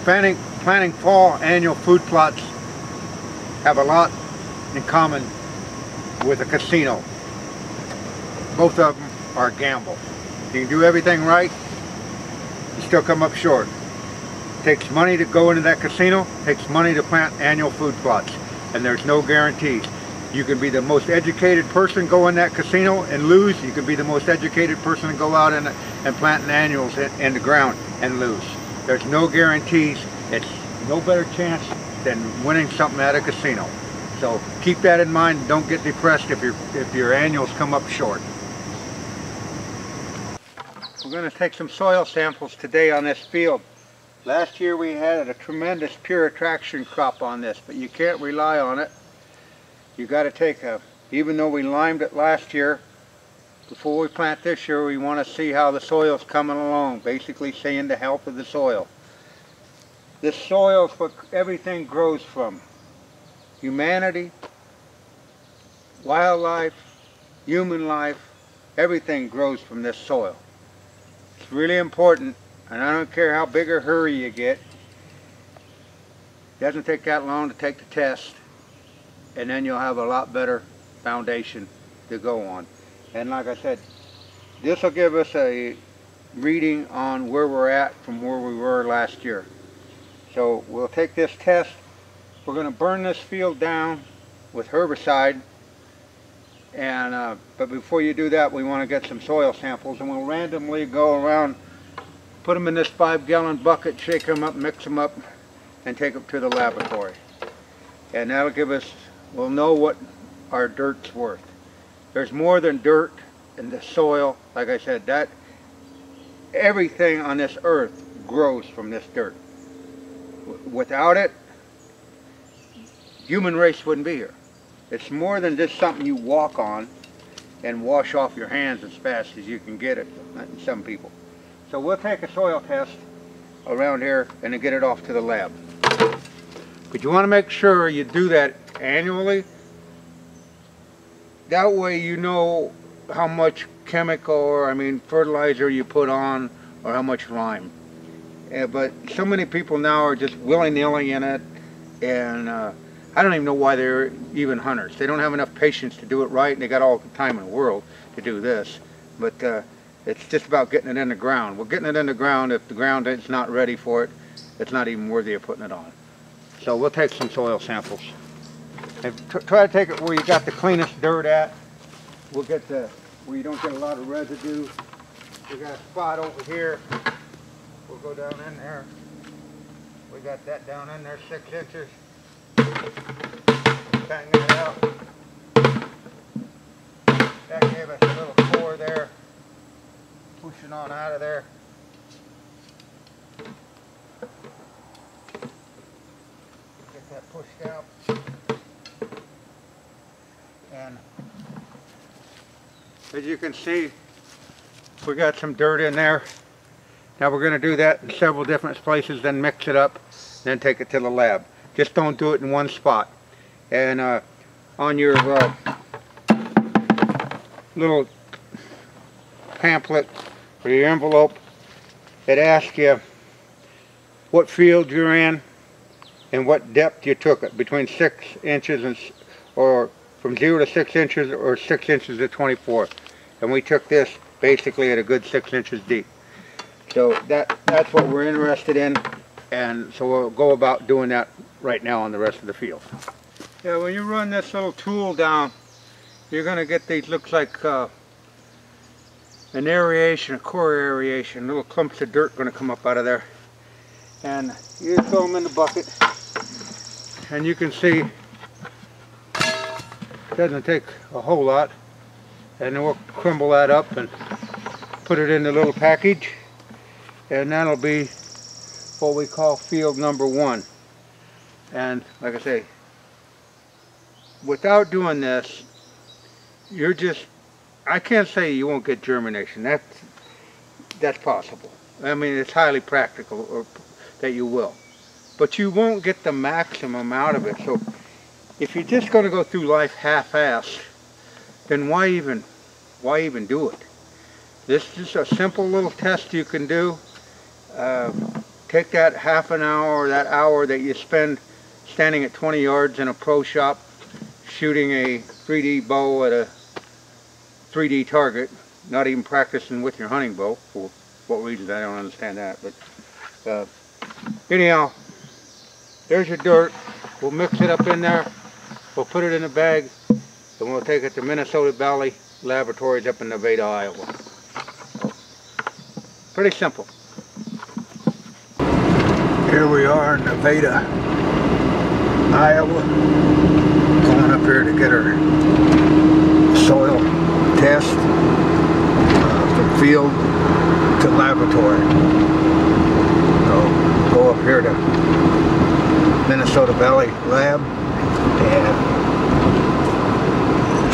Planting fall annual food plots have a lot in common with a casino. Both of them are a gamble. You can do everything right, you still come up short. It takes money to go into that casino, it takes money to plant annual food plots, and there's no guarantees. You can be the most educated person go in that casino and lose. You can be the most educated person and go out and plant annuals in the ground and lose. There's no guarantees. It's no better chance than winning something at a casino. So keep that in mind. Don't get depressed if your annuals come up short. We're going to take some soil samples today on this field. Last year we had a tremendous pure attraction crop on this, but you can't rely on it. You got to take even though we limed it last year, before we plant this year, we want to see how the soil's coming along, basically seeing the health of the soil. This soil is what everything grows from. Humanity, wildlife, human life, everything grows from this soil. It's really important, and I don't care how big a hurry you get. It doesn't take that long to take the test, and then you'll have a lot better foundation to go on. And like I said, this will give us a reading on where we're at from where we were last year. So we'll take this test. We're going to burn this field down with herbicide, and but before you do that, we want to get some soil samples, and we'll randomly go around, put them in this 5-gallon bucket, shake them up, mix them up, and take them to the laboratory. And that'll give us, we'll know what our dirt's worth. There's more than dirt in the soil. Like I said, that everything on this earth grows from this dirt. Without it, human race wouldn't be here. It's more than just something you walk on and wash off your hands as fast as you can get it, some people. So we'll take a soil test around here and then get it off to the lab. But you want to make sure you do that annually. That way you know how much chemical, or fertilizer you put on, or how much lime. But so many people now are just willy-nilly in it, and I don't even know why they're even hunters. They don't have enough patience to do it right, and they got all the time in the world to do this. But it's just about getting it in the ground. Well, getting it in the ground, if the ground is not ready for it, it's not even worthy of putting it on. So we'll take some soil samples. And try to take it where you got the cleanest dirt at. We'll get where you don't get a lot of residue. We got a spot over here. We'll go down in there. We got that down in there, 6 inches. Tighten that out. That gave us a little core there. Pushing on out of there. Get that pushed out. And as you can see, we got some dirt in there. Now we're going to do that in several different places, then mix it up, then take it to the lab. Just don't do it in one spot. And on your little pamphlet or your envelope, it asks you what field you're in and what depth you took it, between 6 inches and, or from 0 to 6 inches, or 6 inches to 24. And we took this basically at a good 6 inches deep. So that's what we're interested in, and so we'll go about doing that right now on the rest of the field. Yeah, when you run this little tool down, you're going to get these, looks like an aeration, a core aeration, little clumps of dirt going to come up out of there. And you throw them in the bucket, and you can see it doesn't take a whole lot. And then we'll crumble that up and put it in the little package, and that'll be what we call field number 1. And like I say, without doing this, you're just, I can't say you won't get germination. That's possible. I mean, it's highly practical, or that you will, but you won't get the maximum out of it. So if you're just going to go through life half-assed, then why even do it? This is a simple little test you can do. take that half an hour or that hour that you spend standing at 20 yards in a pro shop shooting a 3D bow at a 3D target, not even practicing with your hunting bow, for what reasons I don't understand that, but anyhow, there's your dirt. We'll mix it up in there, we'll put it in a bag, and we'll take it to Minnesota Valley Laboratories up in Nevada, Iowa. Pretty simple. Here we are in Nevada, Iowa, going up here to get our soil test from field to laboratory. So go up here to Minnesota Valley Lab and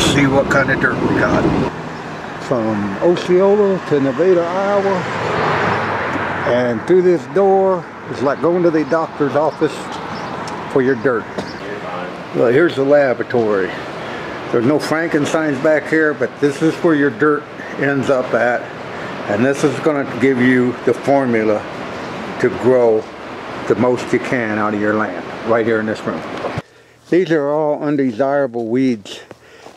see what kind of dirt we got. From Osceola to Nevada, Iowa, and through this door it's like going to the doctor's office for your dirt. Well, here's the laboratory. There's no Frankensteins back here, but this is where your dirt ends up at, and this is going to give you the formula to grow the most you can out of your land, right here in this room. These are all undesirable weeds,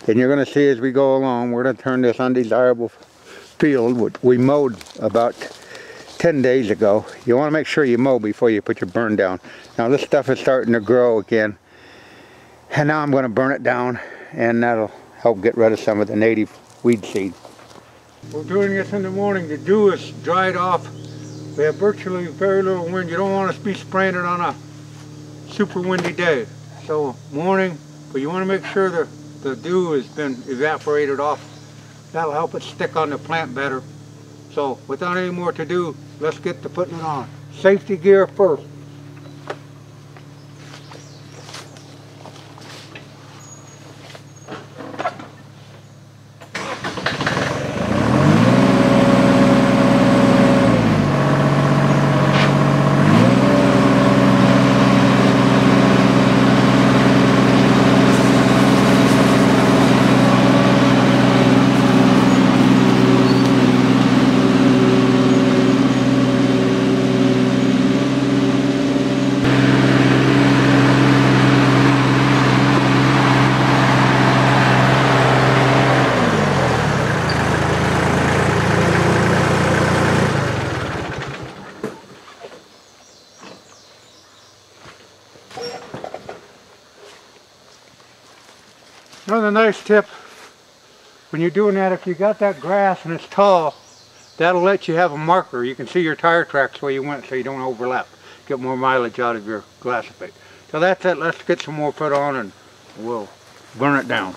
and you're going to see as we go along, we're going to turn this undesirable field, which we mowed about 10 days ago. You want to make sure you mow before you put your burn down. Now this stuff is starting to grow again, and now I'm going to burn it down, and that'll help get rid of some of the native weed seed. We're doing this in the morning. The dew is dried off. We have virtually very little wind. You don't want to be spraying it on a super windy day. So morning, but you want to make sure the dew has been evaporated off. That'll help it stick on the plant better. So without any more to do, let's get to putting it on. Safety gear first. Another nice tip when you're doing that, if you got that grass and it's tall, that'll let you have a marker. You can see your tire tracks where you went so you don't overlap. Get more mileage out of your glyphosate. So that's it. Let's get some more put on and we'll burn it down.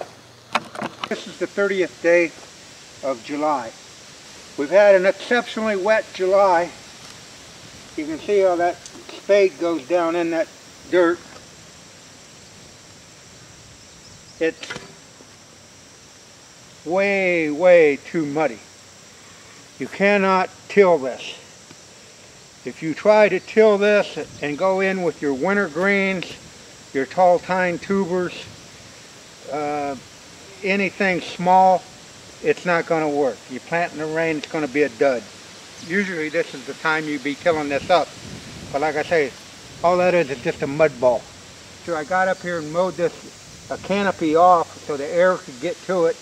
This is the 30th day of July. We've had an exceptionally wet July. You can see how that spade goes down in that dirt. It's way too muddy. You cannot till this. If you try to till this and go in with your winter greens, your tall tine tubers, anything small, it's not going to work. You plant in the rain, it's going to be a dud. Usually this is the time you'd be tilling this up. But like I say, all that is just a mud ball. So I got up here and mowed this canopy off so the air could get to it.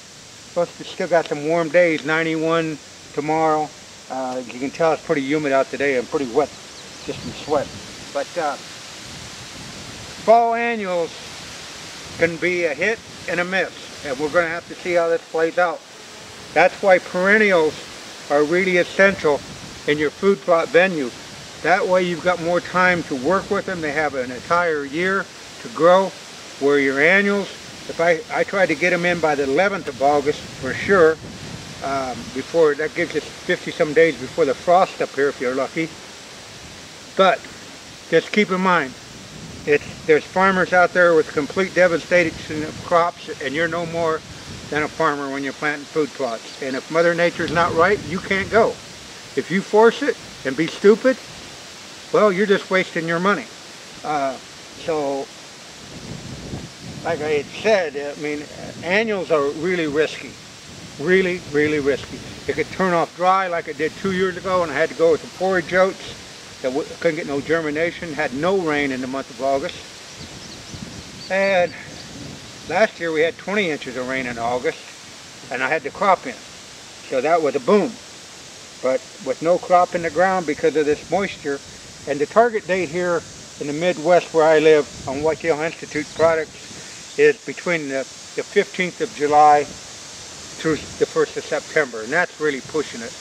Plus we still got some warm days, 91 tomorrow. You can tell it's pretty humid out today and pretty wet, just from sweat. But fall annuals can be a hit and a miss, and we're going to have to see how this plays out. That's why perennials are really essential in your food plot venue. That way you've got more time to work with them. They have an entire year to grow. Where your annuals, if I try to get them in by the 11th of August for sure, before that gives us 50 some days before the frost up here if you're lucky. But just keep in mind, there's farmers out there with complete devastation of crops, and you're no more than a farmer when you're planting food plots. And if Mother Nature's not right, you can't go. If you force it and be stupid, well, you're just wasting your money. So like I had said, I mean, annuals are really risky. Really risky. It could turn off dry like it did 2 years ago, and I had to go with the forage oats. that couldn't get no germination, had no rain in the month of August. And last year we had 20 inches of rain in August, and I had the crop in. So that was a boom. But with no crop in the ground because of this moisture, and the target date here in the Midwest where I live on Whitetail Institute products is between the 15th of July through the 1st of September, and that's really pushing it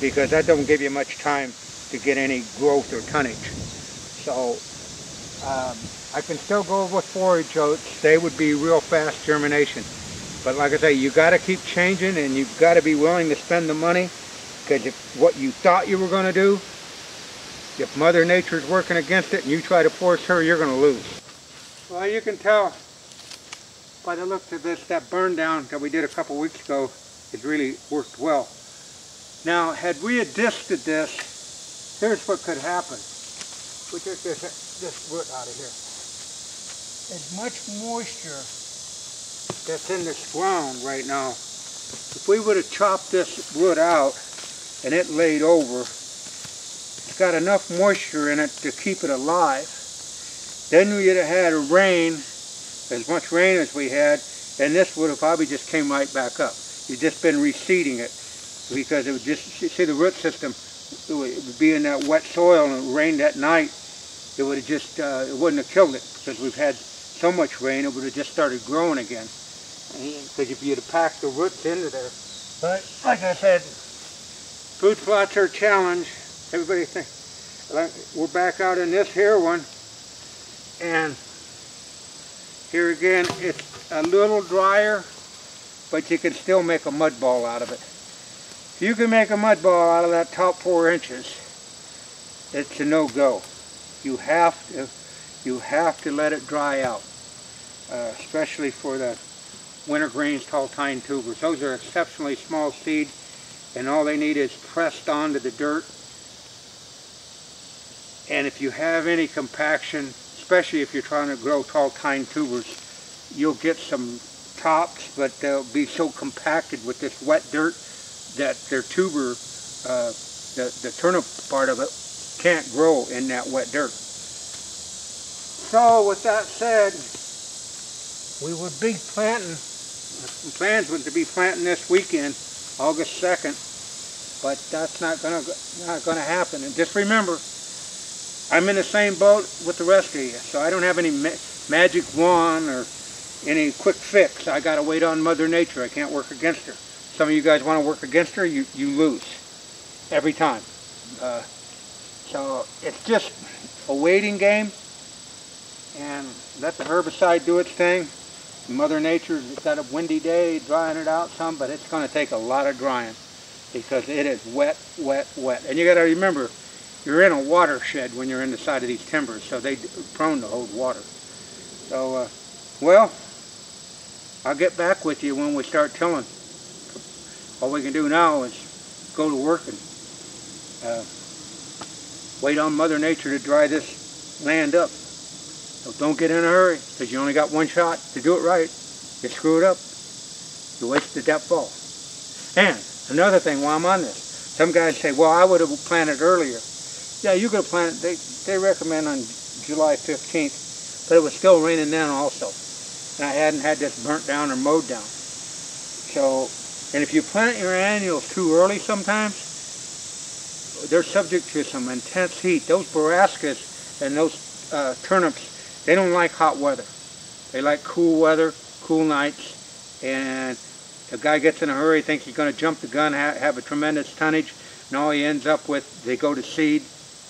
because that don't give you much time to get any growth or tonnage. So I can still go with forage oats. They would be real fast germination. But like I say, you got to keep changing, and you've got to be willing to spend the money, because if what you thought you were going to do, if Mother Nature's working against it and you try to force her, you're going to lose. Well, you can tell by the looks of this, that burn down that we did a couple weeks ago, it really worked well. Now, had we had disted this, here's what could happen. We took this root out of here. As much moisture that's in this ground right now, if we would have chopped this root out and it laid over, it's got enough moisture in it to keep it alive. Then we'd have had a rain, as much rain as we had, and this would have probably just came right back up. You've just been reseeding it, because it would just, you see the root system, it would be in that wet soil, and it rained that night, it would have just, it wouldn't have killed it, because we've had so much rain, it would have just started growing again. Because if you'd have packed the roots into there. But like I said, food plots are a challenge. Everybody thinks, we're back out in this here one, and here again, it's a little drier, but you can still make a mud ball out of it. If you can make a mud ball out of that top 4 inches, it's a no-go. You have to let it dry out, especially for the wintergreens, tall tine tubers. Those are exceptionally small seed, and all they need is pressed onto the dirt. And if you have any compaction, especially if you're trying to grow tall tine tubers, you'll get some tops, but they'll be so compacted with this wet dirt that their tuber, the turnip part of it, can't grow in that wet dirt. So with that said, we would be planting, plans were to be planting this weekend, August 2nd, but that's not gonna happen. And just remember, I'm in the same boat with the rest of you, so I don't have any magic wand or any quick fix. I gotta wait on Mother Nature. I can't work against her. Some of you guys want to work against her, you lose every time. So it's just a waiting game, and let the herbicide do its thing. Mother Nature's got a windy day, drying it out some, but it's going to take a lot of drying because it is wet, wet, wet. And you got to remember, you're in a watershed when you're in the side of these timbers, so they're prone to hold water. So, well, I'll get back with you when we start tilling. All we can do now is go to work and wait on Mother Nature to dry this land up. So don't get in a hurry, because you only got one shot to do it right. You screw it up, you wasted that fall. And another thing while I'm on this, some guys say, well, I would have planted earlier. Yeah, you could have planted, they recommend on July 15th, but it was still raining then also. And I hadn't had this burnt down or mowed down. So, and if you plant your annuals too early sometimes, they're subject to some intense heat. Those borascas and those turnips, they don't like hot weather. They like cool weather, cool nights, and the guy gets in a hurry, thinks he's going to jump the gun, have a tremendous tonnage, and all he ends up with, they go to seed,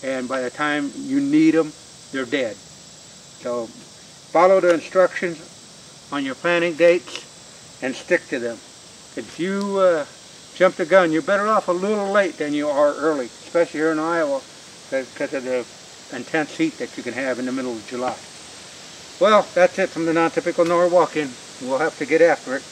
and by the time you need them, they're dead. So follow the instructions on your planting dates and stick to them. If you jump the gun, you're better off a little late than you are early, especially here in Iowa, because of the intense heat that you can have in the middle of July. Well, that's it from the Non-Typical Norwalkian. We'll have to get after it.